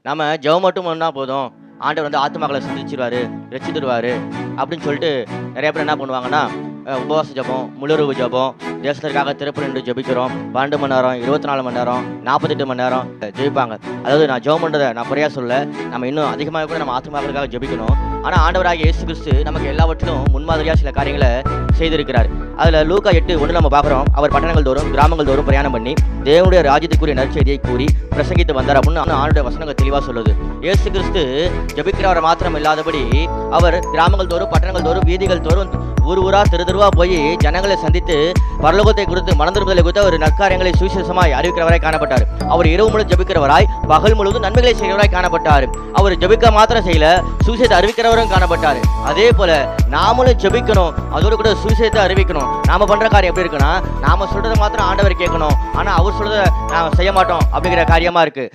நம்ம ஜெபம் மட்டும் பண்ணா போதும், ஆண்டவர் வந்து ஆத்துமாக்களை சிந்திச்சிருவாரு, ரட்சித்துருவாரு அப்படின்னு சொல்லிட்டு நிறைய பேர் என்ன பண்ணுவாங்கன்னா, உபவாச ஜெபம், முழுரவு ஜெபம், தேசத்திற்காக திறப்பு நின்று ஜெபிக்கிறோம். 12 மணி நேரம், 24 மணி நேரம், 48 மணி நேரம் ஜெபிப்பாங்க. அதாவது நான் ஜெபம் பண்ணுறதை நான் குறையா சொல்ல, நம்ம இன்னும் அதிகமாக கூட நம்ம ஆத்துமாக்களுக்காக ஜெபிக்கணும். ஆனால் ஆண்டவராகிய இயேசு கிறிஸ்து நமக்கு எல்லாவற்றிலும் முன்மாதிரியாக சில காரியங்களை செய்திருக்கிறார். அதில் லூக்கா 8:1 நம்ம பார்க்குறோம். அவர் பட்டணங்கள் தோறும் கிராமங்கள் தோறும் பிரயாணம் பண்ணி தேவனுடைய ராஜ்யத்துக்குரிய நற்செய்தியை கூறி பிரசங்கித்து வந்தார் அப்படின்னு ஆண்டுடைய வசனங்கள் தெளிவாக சொல்லுது. இயேசு கிறிஸ்து ஜெபிக்கிறவரை மாத்திரம் இல்லாதபடி அவர் கிராமங்கள் தோறும் பட்டணங்கள் தோறும் வீதிகள் தோறும் ஊர் ஊரா தெருவா போய் ஜனங்களை சந்தித்து பரலோகத்தை குறித்து மனந்திருப்பதை குறித்து அவர் நற்காரியங்களை சுவிசேஷமாய் அறிவிக்கிறவராய் காணப்பட்டார். அவர் இரவு முழு ஜெபிக்கிறவராய், பகல் முழுவதும் நன்மைகளை செய்கிறவராய் காணப்பட்டார். அவர் ஜெபிக்க மாத்திரம் செய்யல, சுவிசேஷத்தை அறிவிக்கிறவரும் காணப்பட்டார். அதே போல நாமளும் ஜெபிக்கணும், அதோடு கூட சுவிசேஷத்தை அறிவிக்கணும். நாம பண்ற காரியம் எப்படி இருக்குன்னா, நாம சொல்றதை மாத்திரம் ஆண்டவர் கேட்கணும், ஆனா அவர் சொல்றதை நாம செய்ய மாட்டோம் அப்படிங்கிற காரியமா இருக்கு.